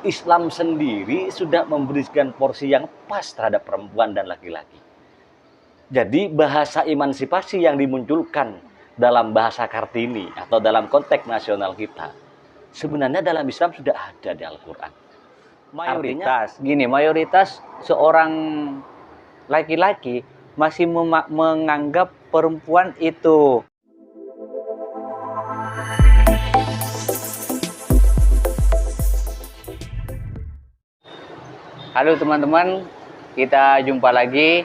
Islam sendiri sudah memberikan porsi yang pas terhadap perempuan dan laki-laki. Jadi bahasa emansipasi yang dimunculkan dalam bahasa Kartini atau dalam konteks nasional kita, sebenarnya dalam Islam sudah ada di Al-Quran. Mayoritas seorang laki-laki masih menganggap perempuan itu Halo teman-teman, kita jumpa lagi.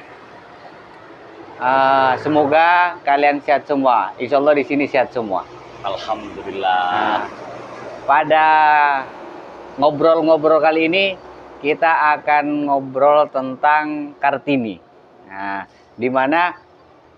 Semoga kalian sehat semua. Insya Allah di sini sehat semua. Alhamdulillah. Pada ngobrol-ngobrol kali ini kita akan ngobrol tentang Kartini. Nah, dimana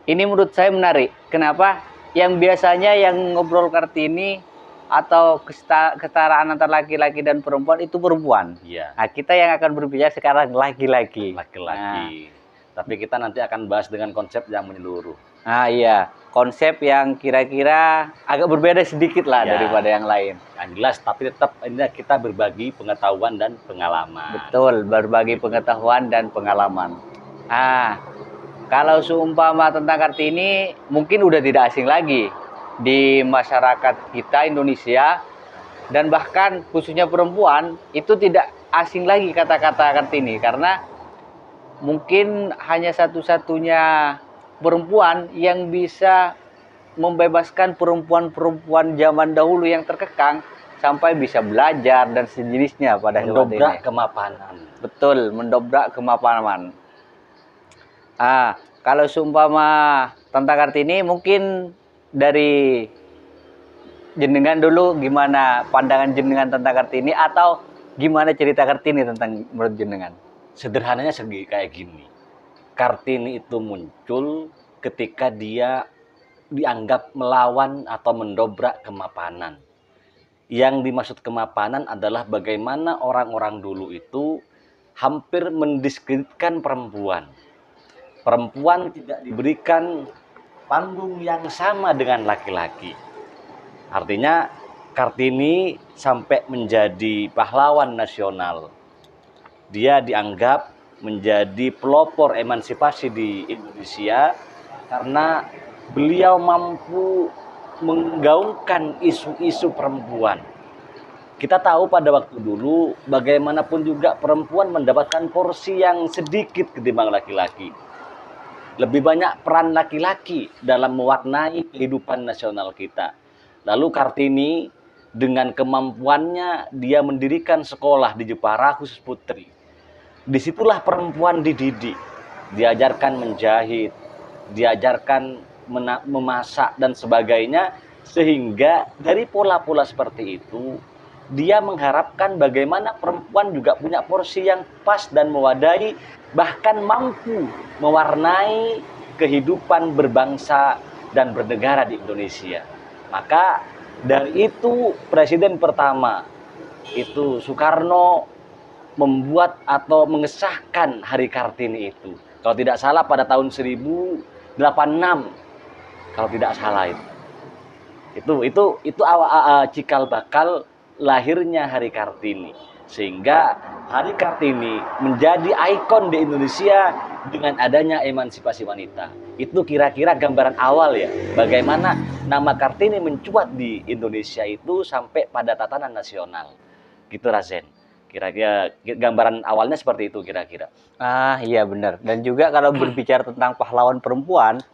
ini menurut saya menarik. Kenapa? Yang biasanya yang ngobrol Kartini atau kesetaraan antara laki-laki dan perempuan itu perempuan. Iya. Nah, kita yang akan berbicara sekarang laki-laki. Laki-laki. Tapi kita nanti akan bahas dengan konsep yang menyeluruh. Nah, iya, konsep yang kira-kira agak berbeda sedikit lah daripada yang lain. Yang jelas, tapi tetap ini kita berbagi pengetahuan dan pengalaman. Betul, berbagi pengetahuan dan pengalaman. Kalau seumpama tentang Kartini, mungkin udah tidak asing lagi di masyarakat kita Indonesia, dan bahkan khususnya perempuan itu tidak asing lagi kata-kata Kartini, karena mungkin hanya satu-satunya perempuan yang bisa membebaskan perempuan-perempuan zaman dahulu yang terkekang sampai bisa belajar dan sejenisnya pada mendobrak kemapanan. Betul, mendobrak kemapanan. Kalau seumpama tentang Kartini, mungkin dari jenengan dulu, gimana pandangan jenengan tentang Kartini, atau gimana cerita Kartini tentang menurut jenengan? Sederhananya kayak gini. Kartini itu muncul ketika dia dianggap melawan atau mendobrak kemapanan. Yang dimaksud kemapanan adalah bagaimana orang-orang dulu itu hampir mendiskreditkan perempuan. Perempuan tidak diberikan panggung yang sama dengan laki-laki. Artinya Kartini sampai menjadi pahlawan nasional. Dia dianggap menjadi pelopor emansipasi di Indonesia karena beliau mampu menggaungkan isu-isu perempuan. Kita tahu pada waktu dulu bagaimanapun juga perempuan mendapatkan porsi yang sedikit ketimbang laki-laki. Lebih banyak peran laki-laki dalam mewarnai kehidupan nasional kita. Lalu Kartini dengan kemampuannya dia mendirikan sekolah di Jepara khusus putri. Disitulah perempuan dididik, diajarkan menjahit, diajarkan memasak dan sebagainya, sehingga dari pola-pola seperti itu dia mengharapkan bagaimana perempuan juga punya porsi yang pas dan mewadahi, bahkan mampu mewarnai kehidupan berbangsa dan bernegara di Indonesia. Maka dari itu presiden pertama itu Soekarno membuat atau mengesahkan Hari Kartini itu. Kalau tidak salah pada tahun 1086. Kalau tidak salah itu cikal bakal lahirnya Hari Kartini, sehingga Hari Kartini menjadi ikon di Indonesia dengan adanya emansipasi wanita. Itu kira-kira gambaran awal ya, bagaimana nama Kartini mencuat di Indonesia itu sampai pada tatanan nasional. Gitu Razen. Kira-kira gambaran awalnya seperti itu kira-kira. Iya benar. Dan juga kalau berbicara tentang pahlawan perempuan,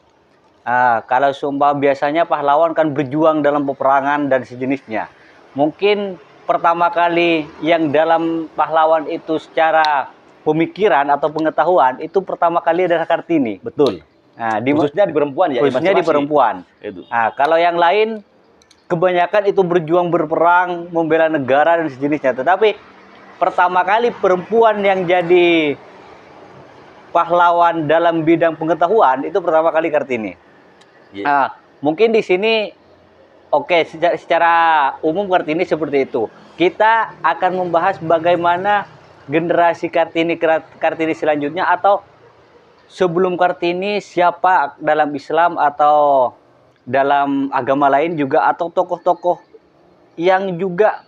kalau seumpama biasanya pahlawan kan berjuang dalam peperangan dan sejenisnya. Mungkin pertama kali yang dalam pahlawan itu secara pemikiran atau pengetahuan itu pertama kali adalah Kartini. Betul. Khususnya di perempuan ya. Khususnya di perempuan. Itu. Kalau yang lain kebanyakan itu berjuang berperang, membela negara dan sejenisnya. Tetapi pertama kali perempuan yang jadi pahlawan dalam bidang pengetahuan itu pertama kali Kartini. Mungkin di sini secara umum Kartini seperti itu. Kita akan membahas bagaimana generasi Kartini selanjutnya, atau sebelum Kartini siapa dalam Islam atau dalam agama lain juga, atau tokoh-tokoh yang juga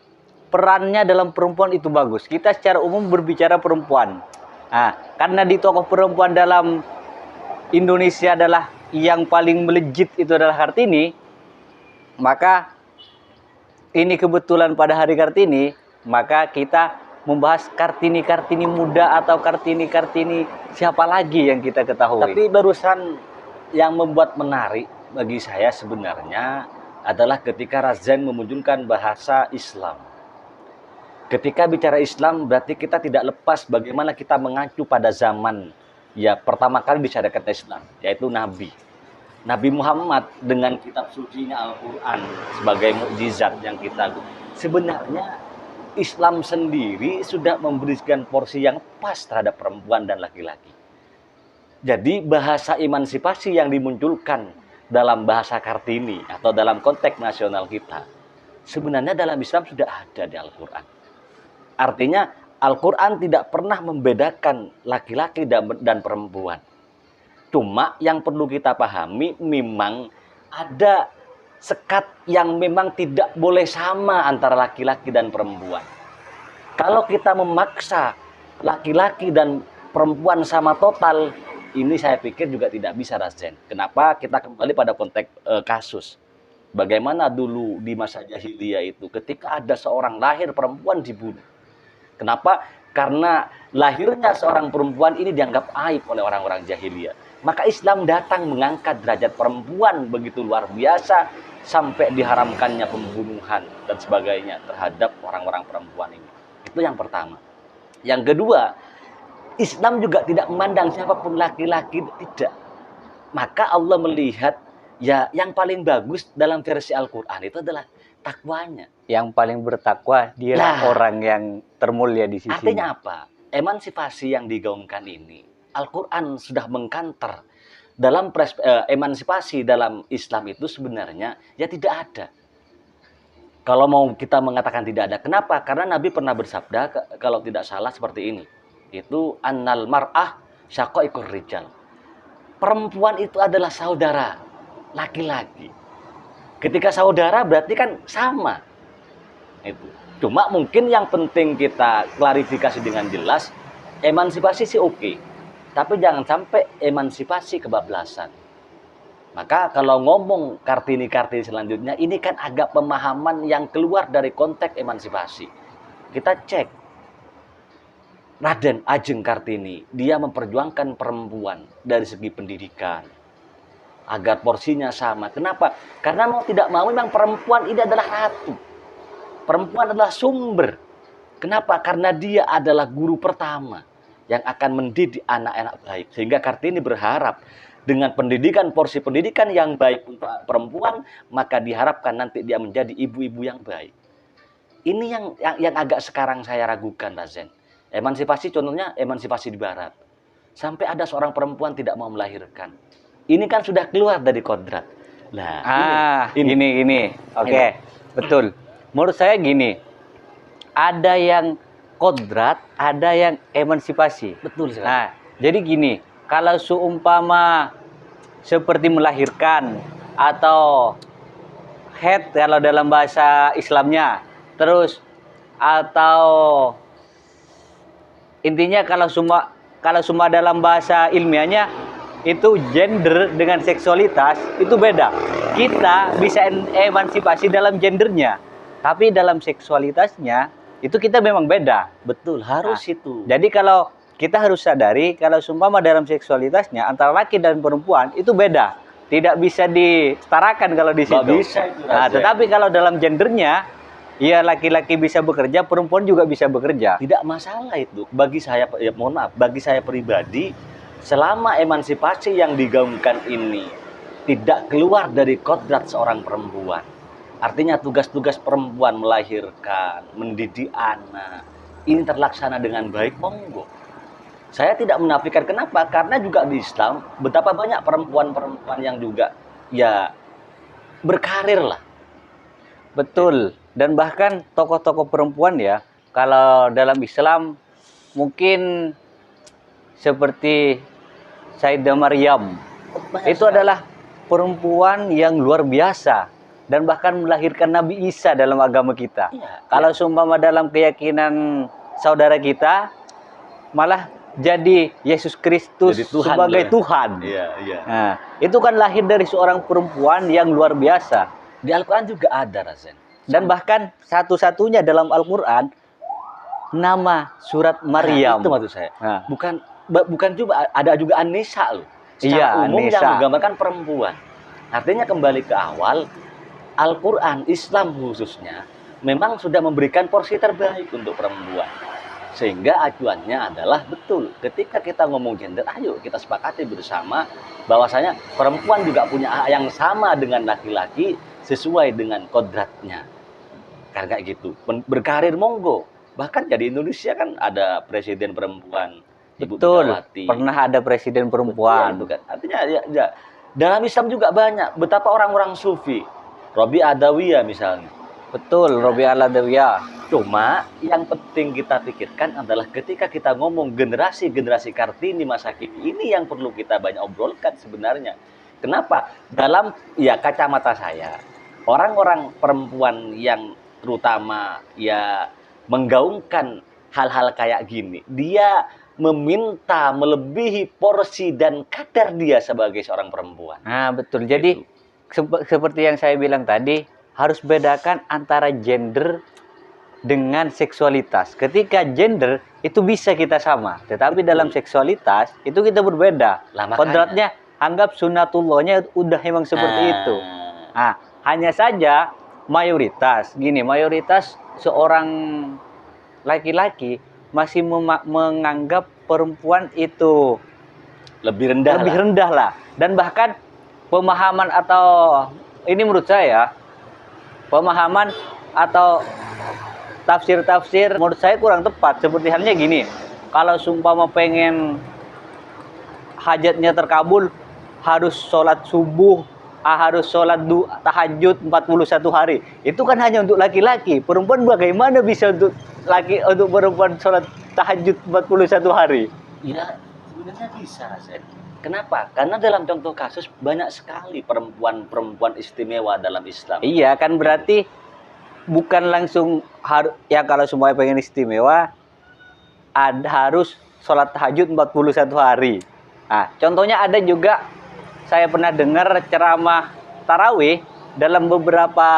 perannya dalam perempuan itu bagus. Kita secara umum berbicara perempuan. Nah, karena di tokoh perempuan dalam Indonesia adalah yang paling melejit itu adalah Kartini, maka ini kebetulan pada hari Kartini, maka kita membahas Kartini-Kartini muda atau Kartini-Kartini siapa lagi yang kita ketahui. Tapi barusan yang membuat menarik bagi saya sebenarnya adalah ketika Razan memunculkan bahasa Islam. Ketika bicara Islam berarti kita tidak lepas bagaimana kita mengacu pada zaman ya pertama kali disyariatkan Islam, yaitu Nabi. Nabi Muhammad dengan kitab sucinya Al-Quran sebagai mukjizat yang kita sebenarnya Islam sendiri sudah memberikan porsi yang pas terhadap perempuan dan laki-laki. Jadi bahasa emansipasi yang dimunculkan dalam bahasa Kartini atau dalam konteks nasional kita sebenarnya dalam Islam sudah ada di Al-Quran. Artinya Al-Quran tidak pernah membedakan laki-laki dan perempuan. Cuma yang perlu kita pahami memang ada sekat yang memang tidak boleh sama antara laki-laki dan perempuan. Kalau kita memaksa laki-laki dan perempuan sama total, ini saya pikir juga tidak bisa, Razan. Kenapa? Kita kembali pada konteks kasus. Bagaimana dulu di masa jahiliyah itu ketika ada seorang lahir perempuan dibunuh. Kenapa? Karena lahirnya seorang perempuan ini dianggap aib oleh orang-orang jahiliyah. Maka Islam datang mengangkat derajat perempuan begitu luar biasa sampai diharamkannya pembunuhan dan sebagainya terhadap orang-orang perempuan ini. Itu yang pertama. Yang kedua, Islam juga tidak memandang siapapun laki-laki, tidak. Maka Allah melihat ya yang paling bagus dalam versi Al-Quran itu adalah takwanya. Yang paling bertakwa dialah orang yang termulia di sisi. Artinya apa? Emansipasi yang digaungkan ini, Al-Quran sudah mengkanter dalam emansipasi dalam Islam itu sebenarnya ya tidak ada. Kalau mau kita mengatakan tidak ada, kenapa? Karena Nabi pernah bersabda kalau tidak salah seperti ini. Itu annal mar'ah syaqaiqur rijal. Perempuan itu adalah saudara laki-laki. Ketika saudara berarti kan sama. Itu. Cuma mungkin yang penting kita klarifikasi dengan jelas, emansipasi sih oke. Tapi jangan sampai emansipasi kebablasan. Maka kalau ngomong Kartini-Kartini selanjutnya, ini kan agak pemahaman yang keluar dari konteks emansipasi. Kita cek. Raden Ajeng Kartini, dia memperjuangkan perempuan dari segi pendidikan. Agar porsinya sama. Kenapa? Karena mau tidak mau memang perempuan ini adalah ratu. Perempuan adalah sumber. Kenapa? Karena dia adalah guru pertama yang akan mendidik anak-anak baik. Sehingga Kartini berharap dengan pendidikan, porsi pendidikan yang baik untuk perempuan, maka diharapkan nanti dia menjadi ibu-ibu yang baik. Ini yang agak sekarang saya ragukan, Razan. Emansipasi contohnya emansipasi di barat. Sampai ada seorang perempuan tidak mau melahirkan. Ini kan sudah keluar dari kodrat. Nah, ini. Oke, betul. Menurut saya gini, ada yang kodrat, ada yang emansipasi. Betul sekali. Nah, jadi gini, kalau seumpama seperti melahirkan atau head kalau dalam bahasa Islamnya, terus atau intinya kalau semua dalam bahasa ilmiahnya itu gender dengan seksualitas itu beda. Kita bisa emansipasi dalam gendernya, tapi dalam seksualitasnya itu kita memang beda. Betul, harus itu. Jadi kalau kita harus sadari kalau seumpama dalam seksualitasnya antara laki dan perempuan itu beda. Tidak bisa disetarakan kalau di situ. Bisa itu, nah, tetapi kalau dalam gendernya ya laki-laki bisa bekerja, perempuan juga bisa bekerja. Tidak masalah itu. Bagi saya, ya mohon maaf, bagi saya pribadi, selama emansipasi yang digaungkan ini tidak keluar dari kodrat seorang perempuan. Artinya tugas-tugas perempuan melahirkan, mendidik anak, ini terlaksana dengan baik, monggo. Saya tidak menafikan kenapa? Karena juga di Islam betapa banyak perempuan-perempuan yang juga ya berkarir lah. Betul. Dan bahkan tokoh-tokoh perempuan ya, kalau dalam Islam mungkin seperti Sayyidah Maryam. Itu adalah perempuan yang luar biasa. dan bahkan melahirkan Nabi Isa dalam agama kita. Iya, Kalau iya. seumpama dalam keyakinan saudara kita, malah jadi Yesus Kristus Jadi Tuhan sebagai loh. Tuhan. Iya, iya. Nah, itu kan lahir dari seorang perempuan yang luar biasa. Di Al-Quran juga ada, Rasen. Dan bahkan satu-satunya dalam Al-Quran nama surat Maryam. Nah, itu maksud saya. Nah, Bukan juga, ada juga An-Nisa loh. Iya, Secara umum An-Nisa. yang menggambarkan perempuan. Artinya kembali ke awal, Al-Quran, Islam khususnya, memang sudah memberikan porsi terbaik untuk perempuan. Sehingga acuannya adalah betul. Ketika kita ngomong gender, ayo kita sepakati bersama bahwasanya perempuan juga punya hak yang sama dengan laki-laki sesuai dengan kodratnya. Karena gitu. Berkarir monggo. Bahkan jadi Indonesia kan ada presiden perempuan. Ibu betul. Megawati. Pernah ada presiden perempuan. Betul, itu kan. Artinya ya, dalam Islam juga banyak. Betapa orang-orang sufi. Robi Adawiyah misalnya. Betul, Robi Aladawiyah. Cuma yang penting kita pikirkan adalah ketika kita ngomong generasi-generasi Kartini masa kini, ini yang perlu kita banyak obrolkan sebenarnya. Kenapa? Dalam ya kacamata saya, orang-orang perempuan yang terutama ya menggaungkan hal-hal kayak gini, dia meminta melebihi porsi dan kadar dia sebagai seorang perempuan. Nah, betul. Jadi seperti yang saya bilang tadi, harus bedakan antara gender dengan seksualitas. Ketika gender itu bisa kita sama, tetapi dalam seksualitas itu kita berbeda. Lah, makanya. Kodratnya anggap sunatullahnya udah emang seperti itu. Nah, hanya saja mayoritas seorang laki-laki masih menganggap perempuan itu lebih rendah lah. Dan bahkan pemahaman atau ini menurut saya pemahaman atau tafsir-tafsir menurut saya kurang tepat. Seperti halnya gini, kalau sumpama pengen hajatnya terkabul harus sholat subuh, harus sholat tahajud 41 hari. Itu kan hanya untuk laki-laki. Perempuan bagaimana bisa untuk perempuan sholat tahajud 41 hari? Ya, sebenarnya bisa, Rasen. Kenapa? Karena dalam contoh kasus banyak sekali perempuan-perempuan istimewa dalam Islam. Iya, kan berarti bukan langsung harus ya kalau semuanya pengen istimewa harus sholat tahajud 41 hari. Nah, contohnya ada juga saya pernah dengar ceramah tarawih dalam beberapa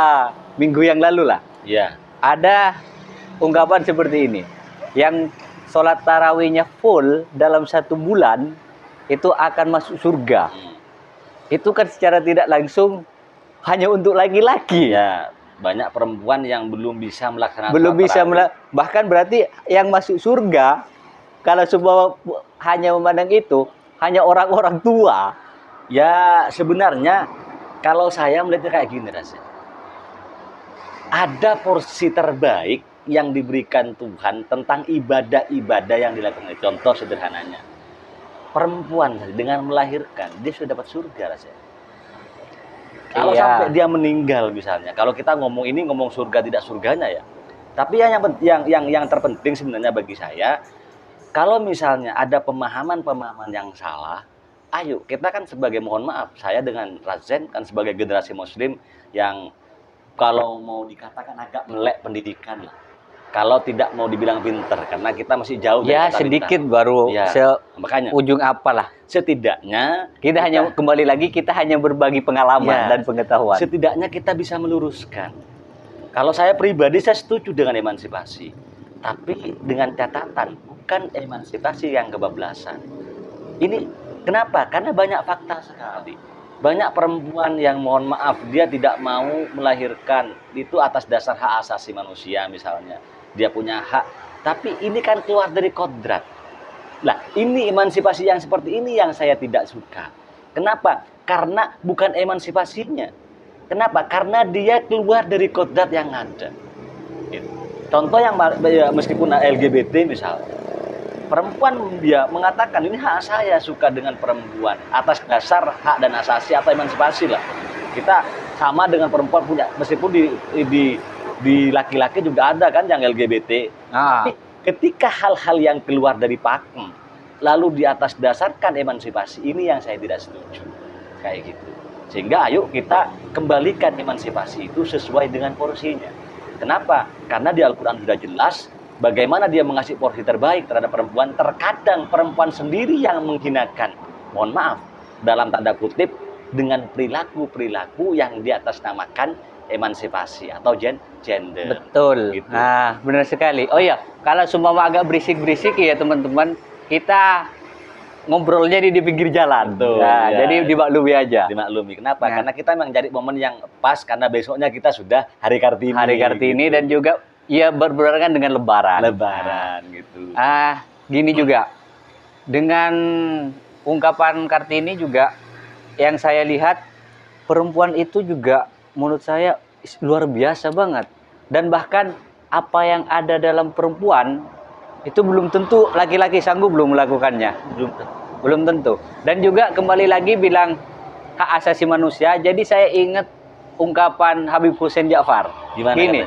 minggu yang lalu lah. Iya. Ada ungkapan seperti ini. Yang sholat tarawihnya full dalam 1 bulan itu akan masuk surga. Itu kan secara tidak langsung hanya untuk laki-laki. Ya, banyak perempuan yang belum bisa melaksanakan bahkan berarti yang masuk surga kalau semua hanya memandang itu hanya orang-orang tua. Ya, sebenarnya kalau saya melihatnya kayak gini rasanya. Ada porsi terbaik yang diberikan Tuhan tentang ibadah-ibadah yang dilakukan. Contoh sederhananya. Perempuan dengan melahirkan, dia sudah dapat surga rasanya. Kalau sampai dia meninggal misalnya, kalau kita ngomong surga tidak surganya ya. Tapi yang terpenting sebenarnya bagi saya, kalau misalnya ada pemahaman-pemahaman yang salah, ayo kita kan sebagai mohon maaf, saya dengan Razen kan sebagai generasi muslim yang kalau mau dikatakan agak melek pendidikan lah. Kalau tidak mau dibilang pinter, karena kita masih jauh dari ya sedikit pintar. Baru ya, makanya ujung apalah. Setidaknya kita hanya kembali lagi kita hanya berbagi pengalaman dan pengetahuan. Setidaknya kita bisa meluruskan. Kalau saya pribadi saya setuju dengan emansipasi, tapi dengan catatan bukan emansipasi yang kebablasan. Ini kenapa? Karena banyak fakta sekali. Banyak perempuan yang mohon maaf dia tidak mau melahirkan itu atas dasar hak asasi manusia misalnya. Dia punya hak, tapi ini kan keluar dari kodrat. Nah, ini emansipasi yang seperti ini yang saya tidak suka. Kenapa? Karena bukan emansipasinya. Kenapa? Karena dia keluar dari kodrat yang ada. Contoh yang meskipun LGBT misalnya, perempuan dia mengatakan ini hak saya suka dengan perempuan atas dasar hak dan asasi atau emansipasi lah. Kita sama dengan perempuan punya, meskipun di laki-laki juga ada kan yang LGBT. Tapi ketika hal-hal yang keluar dari pakem lalu di atas dasarkan emansipasi, ini yang saya tidak setuju. Kayak gitu. Sehingga ayo kita kembalikan emansipasi itu sesuai dengan porsinya. Kenapa? Karena di Al-Quran sudah jelas bagaimana dia mengasih porsi terbaik terhadap perempuan. Terkadang perempuan sendiri yang menghinakan, mohon maaf, dalam tanda kutip, dengan perilaku-perilaku yang di atas namakan emansipasi atau gender. Betul. Gitu. Nah, benar sekali. Oh ya, kalau semua agak berisik-berisik ya teman-teman, kita ngobrolnya di pinggir jalan. Betul, Nah, ya. jadi dimaklumi aja. Dimaklumi. Kenapa? Nah. Karena kita memang cari momen yang pas karena besoknya kita sudah Hari Kartini. Hari Kartini gitu. dan juga ya berbarengan dengan Lebaran. Lebaran gitu. Gini juga. Dengan ungkapan Kartini juga yang saya lihat perempuan itu juga menurut saya luar biasa banget. Dan bahkan apa yang ada dalam perempuan itu belum tentu laki-laki sanggup belum melakukannya. Belum tentu. Dan juga kembali lagi bilang hak asasi manusia. Jadi saya ingat ungkapan Habib Hussein Ja'far. Gimana Gini.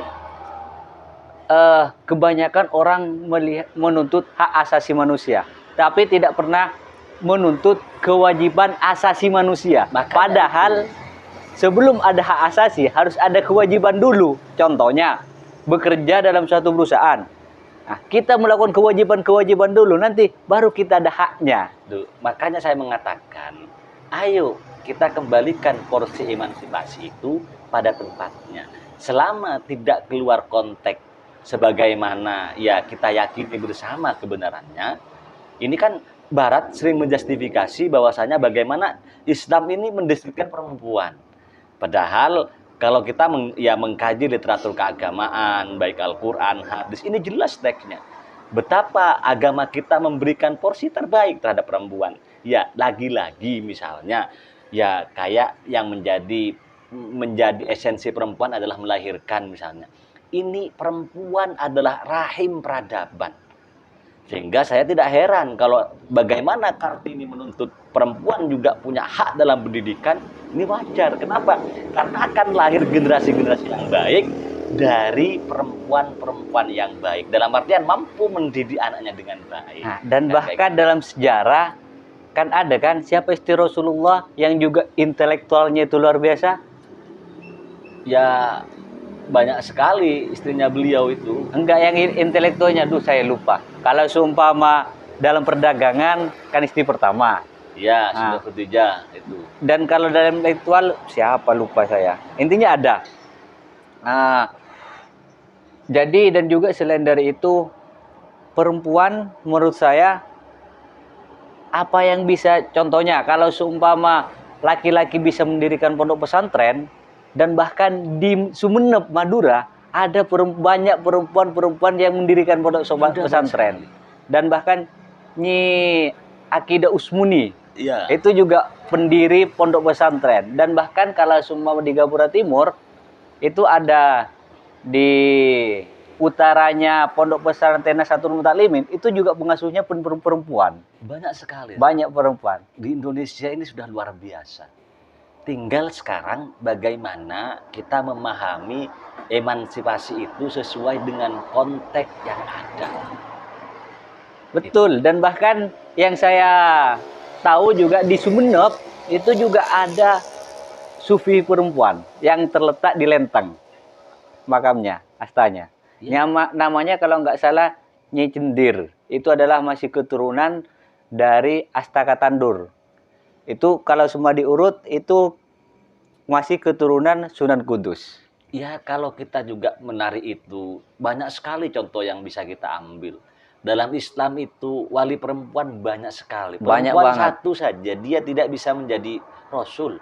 Kebanyakan orang menuntut hak asasi manusia, tapi tidak pernah menuntut kewajiban asasi manusia. Makanya Padahal sebelum ada hak asasi harus ada kewajiban dulu. Contohnya bekerja dalam suatu perusahaan. Nah, kita melakukan kewajiban-kewajiban dulu, nanti baru kita ada haknya. Makanya saya mengatakan, ayo kita kembalikan porsi emansipasi itu pada tempatnya. Selama tidak keluar konteks sebagaimana ya kita yakini bersama kebenarannya, ini kan Barat sering menjustifikasi bahwasanya bagaimana Islam ini mendeskripsikan perempuan. Padahal kalau kita mengkaji literatur keagamaan, baik Al-Quran, hadis, ini jelas teksnya. Betapa agama kita memberikan porsi terbaik terhadap perempuan. Ya, lagi-lagi misalnya, ya kayak yang menjadi esensi perempuan adalah melahirkan misalnya. Ini perempuan adalah rahim peradaban. Sehingga saya tidak heran kalau bagaimana Kartini menuntut perempuan juga punya hak dalam pendidikan, ini wajar. Kenapa? Karena akan lahir generasi-generasi yang baik dari perempuan-perempuan yang baik. Dalam artian mampu mendidik anaknya dengan baik. Nah, dan bahkan dalam sejarah, kan ada kan siapa istri Rasulullah yang juga intelektualnya itu luar biasa? Ya, banyak sekali istrinya beliau itu. Enggak, yang intelektualnya, saya lupa. Kalau seumpama dalam perdagangan kan istri pertama. Ya, sudah ketiga itu. Dan kalau dalam intelektual siapa lupa saya. Intinya ada. Jadi dan juga selain dari itu perempuan menurut saya apa yang bisa, contohnya kalau seumpama laki-laki bisa mendirikan pondok pesantren dan bahkan di Sumeneb Madura ada banyak perempuan-perempuan yang mendirikan pondok pesantren. Dan bahkan Nyi Akidah Usmuni, ya, itu juga pendiri pondok pesantren. Dan bahkan kalau semua di Gapura Timur itu ada di utaranya pondok pesantren Nasatul Muta'alimin, itu juga pengasuhnya perempuan. Banyak sekali. Banyak perempuan. Di Indonesia ini sudah luar biasa. Tinggal sekarang bagaimana kita memahami emansipasi itu sesuai dengan konteks yang ada. Betul. Dan bahkan yang saya tahu juga di Sumeneb itu juga ada sufi perempuan yang terletak di Lenteng makamnya, astanya. Ya. Namanya kalau nggak salah Nyi Cendir. Itu adalah masih keturunan dari Astaka Tandur. Itu kalau semua diurut itu masih keturunan Sunan Kudus. Ya, kalau kita juga menarik itu, banyak sekali contoh yang bisa kita ambil. Dalam Islam itu wali perempuan banyak sekali. Banyak Perempuan banget. satu saja dia tidak bisa menjadi rasul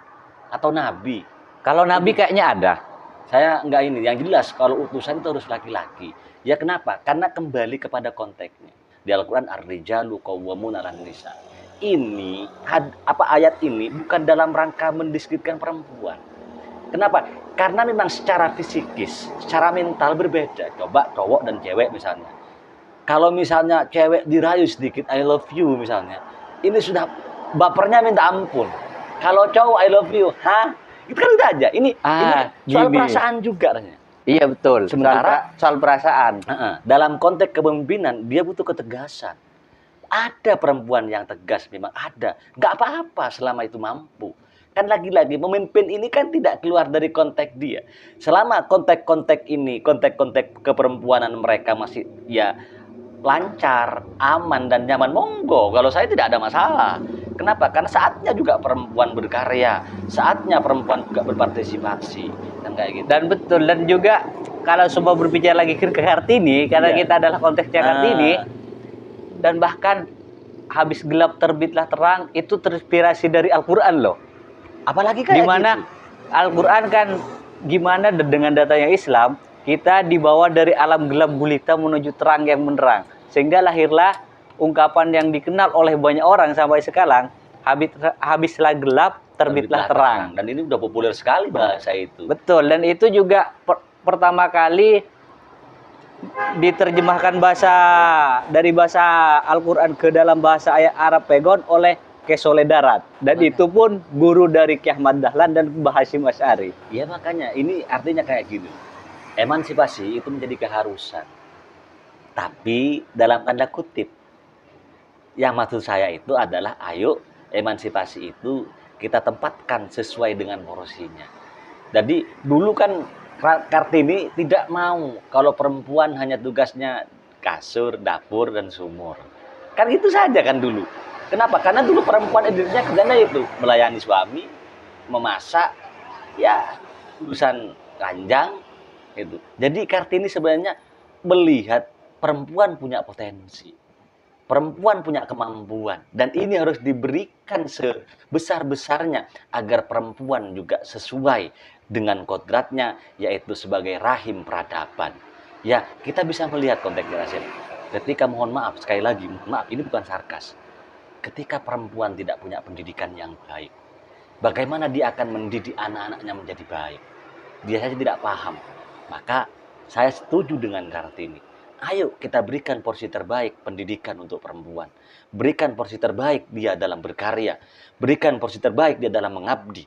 atau nabi. Kalau nabi kayaknya ada. Saya enggak ini, yang jelas kalau utusan itu harus laki-laki. Ya kenapa? Karena kembali kepada konteksnya. Di Al-Quran ar-rijalu qawwamuna 'alan nisa. Ini ayat ini bukan dalam rangka mendeskripsikan perempuan. Kenapa? Karena memang secara fisikis, secara mental berbeda. Coba cowok dan cewek misalnya. Kalau misalnya cewek dirayu sedikit I love you misalnya, ini sudah bapernya minta ampun. Kalau cowok I love you, itu kan udah aja. Ini soal perasaan juga rasanya. Iya betul. Sementara soal perasaan. Dalam konteks kepemimpinan dia butuh ketegasan. Ada perempuan yang tegas, memang ada. Nggak apa-apa selama itu mampu. Kan lagi-lagi pemimpin ini kan tidak keluar dari konteks dia. Selama konteks-konteks ini, konteks-konteks keperempuanan mereka masih ya lancar, aman dan nyaman, monggo. Kalau saya tidak ada masalah. Kenapa? Karena saatnya juga perempuan berkarya, saatnya perempuan juga berpartisipasi, kan kayak gitu. Dan betul, dan juga kalau semua berbicara lagi ke Kartini, karena Iya. kita adalah konteksnya Kartini, dan bahkan habis gelap terbitlah terang, itu terinspirasi dari Al-Quran loh. Apalagi kayak Dimana gitu. Al-Quran kan gimana dengan datanya Islam, kita dibawa dari alam gelap gulita menuju terang yang menerang. Sehingga lahirlah ungkapan yang dikenal oleh banyak orang sampai sekarang, habislah gelap, terbitlah terang. Dan ini udah populer sekali bahasa itu. Betul, dan itu juga pertama kali diterjemahkan dari bahasa Al-Quran ke dalam bahasa ayat Arab Pegon oleh Kesole Darat. Dan itu pun guru dari Ki Ahmad Dahlan dan Mbah Hasyim Asy'ari. Ya makanya ini artinya kayak gini. Emansipasi itu menjadi keharusan. Tapi dalam tanda kutip. Yang maksud saya itu adalah ayo emansipasi itu kita tempatkan sesuai dengan porsinya. Jadi dulu kan Kartini tidak mau kalau perempuan hanya tugasnya kasur, dapur, dan sumur. Kan itu saja kan dulu. Kenapa? Karena dulu perempuan identiknya kerjanya itu melayani suami, memasak, ya urusan ranjang itu. Jadi Kartini sebenarnya melihat perempuan punya potensi, perempuan punya kemampuan, dan ini harus diberikan sebesar-besarnya agar perempuan juga sesuai dengan kodratnya, yaitu sebagai rahim peradaban. Ya, kita bisa melihat konteksnya Rasul. Ketika, mohon maaf, sekali lagi, mohon maaf, ini bukan sarkas. Ketika perempuan tidak punya pendidikan yang baik, bagaimana dia akan mendidik anak-anaknya menjadi baik? Dia saja tidak paham. Maka saya setuju dengan Kartini. Ayo kita berikan porsi terbaik pendidikan untuk perempuan. Berikan porsi terbaik dia dalam berkarya. Berikan porsi terbaik dia dalam mengabdi.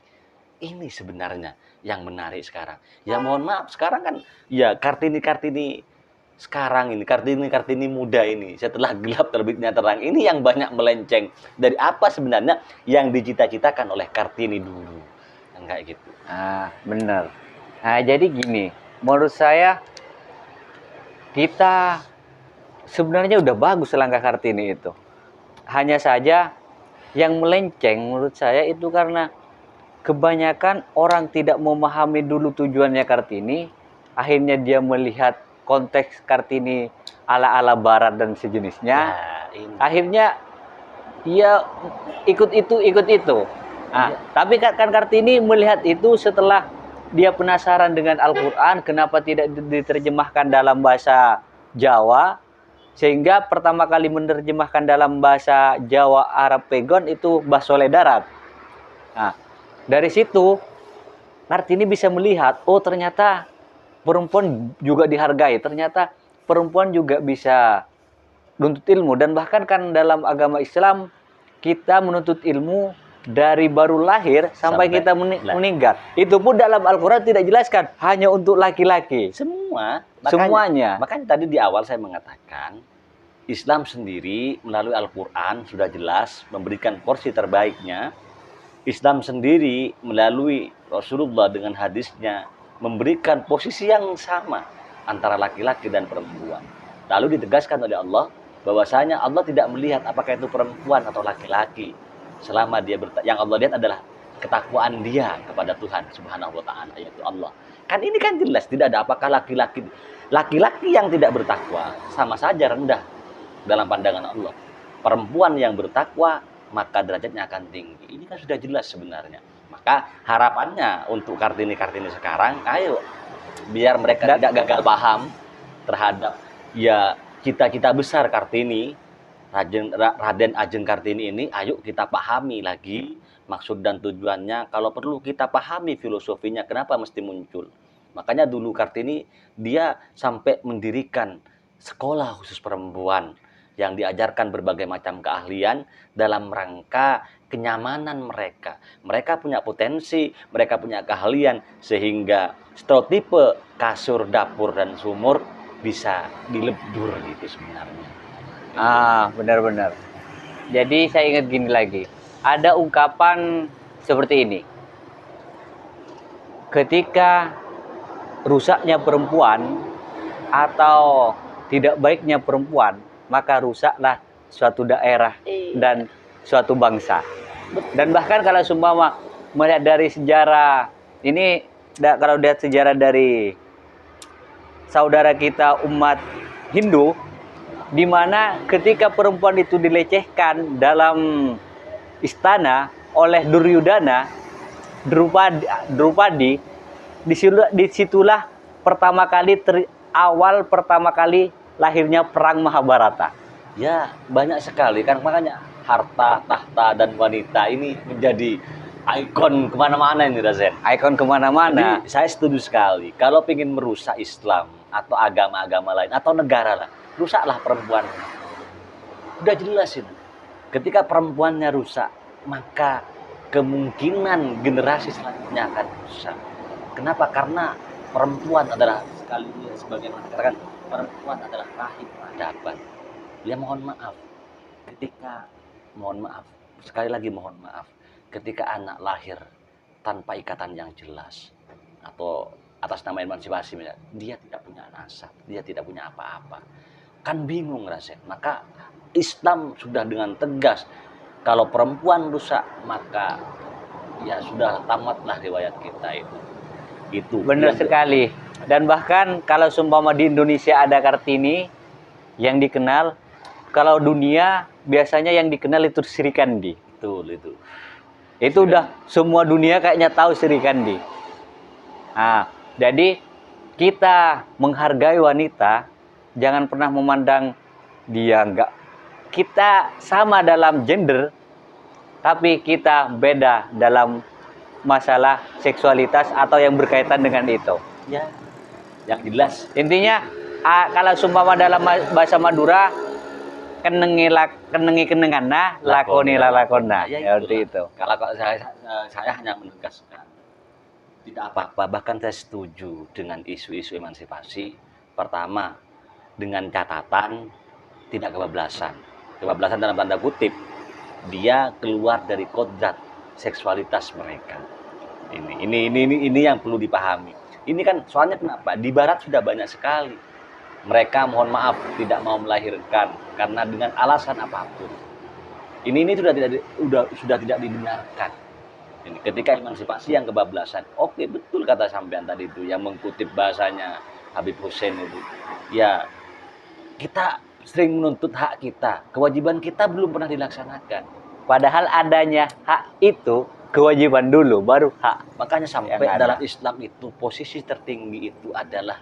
Ini sebenarnya yang menarik sekarang. Ya mohon maaf, sekarang kan ya Kartini-Kartini sekarang ini, Kartini-Kartini muda ini, setelah gelap terbitnya terang, ini yang banyak melenceng dari apa sebenarnya yang dicita-citakan oleh Kartini dulu. Yang kayak gitu. Benar. Nah, jadi gini, menurut saya kita sebenarnya udah bagus langkah Kartini itu. Hanya saja yang melenceng menurut saya itu karena kebanyakan orang tidak memahami dulu tujuannya Kartini, akhirnya dia melihat konteks Kartini ala-ala barat dan sejenisnya. Ini. Akhirnya dia ikut itu. Tapi kan Kartini melihat itu setelah dia penasaran dengan Al-Quran, kenapa tidak diterjemahkan dalam bahasa Jawa, sehingga pertama kali menerjemahkan dalam bahasa Jawa Arab Pegon itu Mbah Soleh Darat. Nah, dari situ Kartini bisa melihat, oh ternyata perempuan juga dihargai, ternyata perempuan juga bisa menuntut ilmu. Dan bahkan kan dalam agama Islam kita menuntut ilmu dari baru lahir sampai kita meninggal. Itu pun dalam Al-Quran tidak jelaskan hanya untuk laki-laki. Semuanya. Makanya tadi di awal saya mengatakan Islam sendiri melalui Al-Quran sudah jelas memberikan porsi terbaiknya. Islam sendiri melalui Rasulullah dengan hadisnya memberikan posisi yang sama antara laki-laki dan perempuan. Lalu ditegaskan oleh Allah bahwasanya Allah tidak melihat apakah itu perempuan atau laki-laki. Selama dia yang Allah lihat adalah ketakwaan dia kepada Tuhan Subhanahu wa taala, yaitu Allah. Kan ini kan jelas tidak ada apakah laki-laki yang tidak bertakwa sama saja rendah dalam pandangan Allah. Perempuan yang bertakwa maka derajatnya akan tinggi. Ini kan sudah jelas sebenarnya. Maka harapannya untuk Kartini-Kartini sekarang, ayo biar mereka tidak gagal paham terhadap ya cita-cita besar Kartini, Raden Ajeng Kartini ini. Ayo kita pahami lagi maksud dan tujuannya. Kalau perlu kita pahami filosofinya kenapa mesti muncul. Makanya dulu Kartini dia sampai mendirikan sekolah khusus perempuan yang diajarkan berbagai macam keahlian dalam rangka kenyamanan mereka. Mereka punya potensi, mereka punya keahlian sehingga stereotipe kasur, dapur, dan sumur bisa dilebur gitu sebenarnya. Benar-benar. Jadi saya ingat gini lagi. Ada ungkapan seperti ini. ketika rusaknya perempuan atau tidak baiknya perempuan, maka rusaklah suatu daerah dan suatu bangsa. Dan bahkan kalau seumpama melihat dari sejarah ini, kalau lihat sejarah dari saudara kita umat Hindu, di mana ketika perempuan itu dilecehkan dalam istana oleh Duryudana, Drupadi, disitulah pertama kali lahirnya perang Mahabharata. Ya, banyak sekali kan, makanya harta, tahta, dan wanita ini menjadi ikon kemana-mana ini, Razen. Ikon kemana-mana. Jadi saya setuju sekali. Kalau ingin merusak Islam atau agama-agama lain atau negara lah, rusaklah perempuan. Udah jelas itu. Ketika perempuannya rusak, maka kemungkinan generasi selanjutnya akan rusak. Kenapa? Karena perempuan adalah, sekali sebagai katakan, perempuan adalah rahim peradaban. Ya mohon maaf, sekali lagi mohon maaf, ketika anak lahir tanpa ikatan yang jelas atau atas nama emansipasi, dia tidak punya nasab, dia tidak punya apa-apa, kan bingung rasanya. Maka Islam sudah dengan tegas, kalau perempuan rusak maka ya sudah tamatlah riwayat kita itu. Benar sekali. Dan bahkan kalau seumpama di Indonesia ada Kartini yang dikenal, kalau dunia biasanya yang dikenal itu Sri Kandi. Betul itu. Itu udah semua dunia kayaknya tahu Sri Kandi. Nah, jadi kita menghargai wanita, jangan pernah memandang dia enggak. Kita sama dalam gender, tapi kita beda dalam masalah seksualitas atau yang berkaitan dengan itu. Ya, yang jelas. Intinya, kalau seumpama dalam bahasa Madura, kenengi kenengana, lakoni lalakona. Ya, seperti itu. Kalau saya hanya menegaskan, tidak apa-apa. Bahkan saya setuju dengan isu-isu emansipasi. Pertama, dengan catatan tidak kebablasan. Kebablasan dalam tanda kutip, dia keluar dari kodrat seksualitas mereka. Ini yang perlu dipahami. Ini kan soalnya kenapa? Di Barat sudah banyak sekali. Mereka mohon maaf tidak mau melahirkan karena dengan alasan apapun. Ini sudah tidak dibenarkan. Ini ketika emansipasi yang kebablasan. Oke, betul kata sampean tadi itu yang mengutip bahasanya Habib Hussein itu. Ya, kita sering menuntut hak kita. Kewajiban kita belum pernah dilaksanakan. Padahal adanya hak itu kewajiban dulu, baru hak. Makanya sampai dalam Islam itu posisi tertinggi itu adalah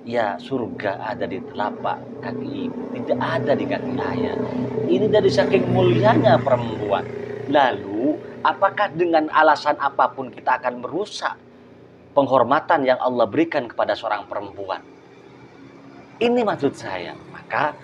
ya surga ada di telapak kaki ibu, tidak ada di kaki ayah. Ini dari saking mulianya perempuan. Lalu apakah dengan alasan apapun kita akan merusak penghormatan yang Allah berikan kepada seorang perempuan? Ini maksud saya. Maka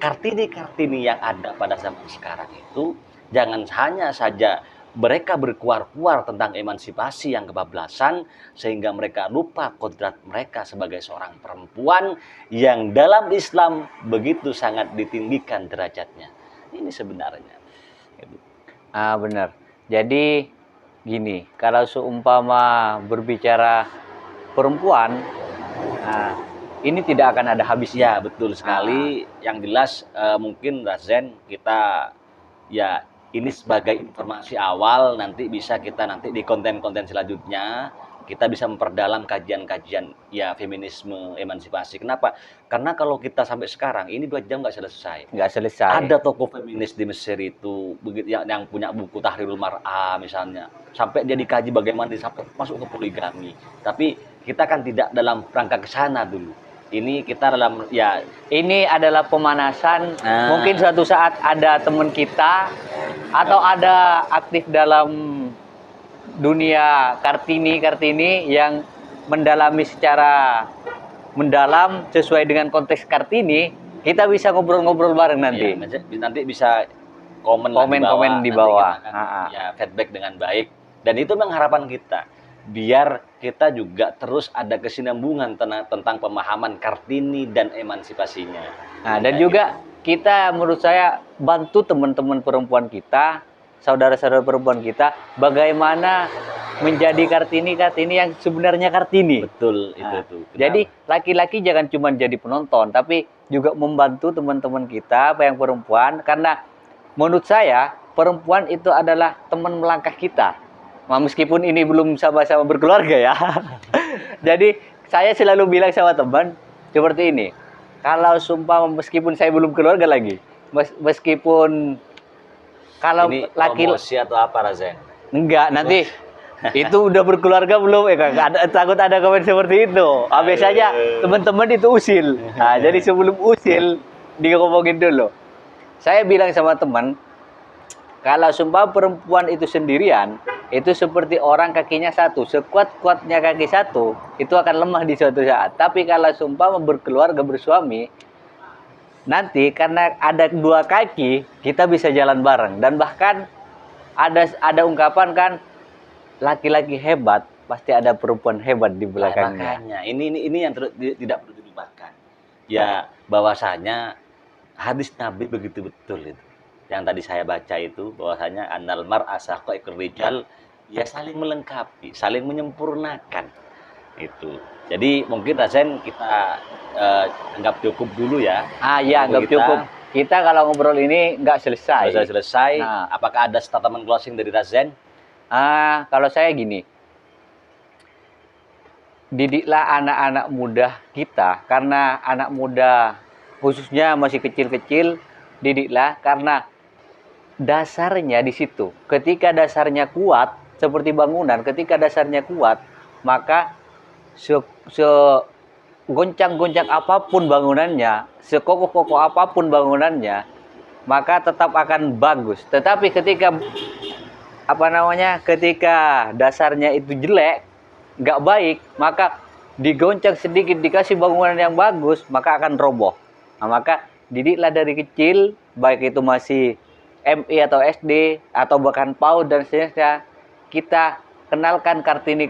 Kartini-Kartini yang ada pada zaman sekarang itu jangan hanya saja mereka berkuar-kuar tentang emansipasi yang kebablasan sehingga mereka lupa kodrat mereka sebagai seorang perempuan yang dalam Islam begitu sangat ditinggikan derajatnya. Ini sebenarnya. Benar. Jadi gini, kalau seumpama berbicara perempuan, ini tidak akan ada habisnya. Betul sekali. Yang jelas mungkin Razen kita ya ini sebagai informasi awal, nanti bisa kita nanti di konten-konten selanjutnya kita bisa memperdalam kajian-kajian ya feminisme, emansipasi. Kenapa? Karena kalau kita sampai sekarang ini 2 jam nggak selesai. Nggak selesai. Ada tokoh feminis di Mesir itu yang punya buku Tahrirul Mar'ah misalnya, sampai dia dikaji bagaimana sampai masuk ke poligami. Tapi kita kan tidak dalam rangka ke sana dulu. Ini kita dalam ya ini adalah pemanasan. Mungkin suatu saat ada teman kita atau ada aktif dalam dunia Kartini yang mendalami secara mendalam sesuai dengan konteks Kartini, kita bisa ngobrol-ngobrol bareng nanti. Ya, nanti bisa komen di bawah. Ya feedback dengan baik. Dan itu memang harapan kita. Biar kita juga terus ada kesinambungan tentang pemahaman Kartini dan emansipasinya. Dan juga kita menurut saya bantu teman-teman perempuan kita, saudara-saudara perempuan kita, bagaimana menjadi Kartini yang sebenarnya Kartini. Betul, Nah, itu. jadi laki-laki jangan cuma jadi penonton, tapi juga membantu teman-teman kita, yang perempuan, karena menurut saya perempuan itu adalah teman melangkah kita. Nah, meskipun ini belum sama-sama berkeluarga ya. Jadi saya selalu bilang sama teman seperti ini. Kalau sumpah meskipun saya belum keluarga lagi, meskipun kalau ini laki promosi atau apa, Razen? enggak nanti itu udah berkeluarga belum? Takut ada komen seperti itu. Biasanya teman-teman itu usil. Nah, jadi sebelum usil ngomongin dulu. Saya bilang sama teman, kalau sumpah perempuan itu sendirian, itu seperti orang kakinya satu. Sekuat-kuatnya kaki satu, itu akan lemah di suatu saat. Tapi kalau sumpah berkeluarga bersuami, nanti karena ada dua kaki, kita bisa jalan bareng. Dan bahkan ada ungkapan kan, laki-laki hebat pasti ada perempuan hebat di belakangnya. Makanya ini yang tidak perlu dilupakan. Ya, bahwasanya hadis Nabi begitu betul itu. Yang tadi saya baca itu bahwasanya annal mar'a saqaiqur rijal, ya saling melengkapi, saling menyempurnakan. Itu. Jadi mungkin Razen kita anggap cukup dulu ya. Ya, anggap cukup. Kita kalau ngobrol ini nggak selesai. Sudah selesai. Nah, apakah ada statement closing dari Razen? Kalau saya gini, didiklah anak-anak muda kita, karena anak muda khususnya masih kecil-kecil, didiklah karena dasarnya di situ. Ketika dasarnya kuat, seperti bangunan, ketika dasarnya kuat, maka goncang-goncang apapun bangunannya, sekokoh-kokoh apapun bangunannya, maka tetap akan bagus. Tetapi ketika ketika dasarnya itu jelek, nggak baik, maka digoncang sedikit, dikasih bangunan yang bagus, maka akan roboh. Nah, maka didiklah dari kecil, baik itu masih MI atau SD atau bahkan PAUD dan seterusnya, kita kenalkan Kartini,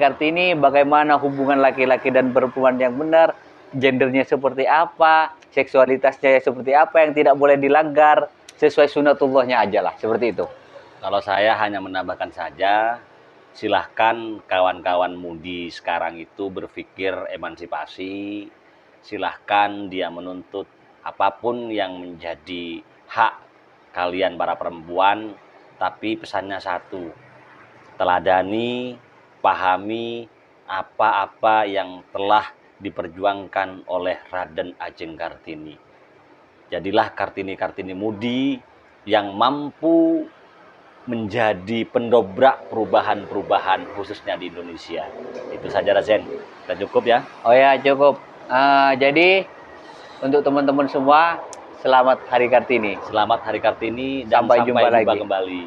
bagaimana hubungan laki-laki dan perempuan yang benar, gendernya seperti apa, seksualitasnya seperti apa yang tidak boleh dilanggar, sesuai sunatullahnya aja lah, seperti itu. Kalau saya hanya menambahkan saja, silahkan kawan-kawan mudi sekarang itu berpikir emansipasi, silahkan dia menuntut apapun yang menjadi hak kalian para perempuan, tapi pesannya satu, teladani, pahami apa-apa yang telah diperjuangkan oleh Raden Ajeng Kartini. Jadilah Kartini mudi yang mampu menjadi pendobrak perubahan-perubahan khususnya di Indonesia. Itu saja Razen. Kita cukup ya? Oh ya, cukup. Jadi untuk teman-teman semua, selamat Hari Kartini. Selamat Hari Kartini dan sampai jumpa lagi kembali.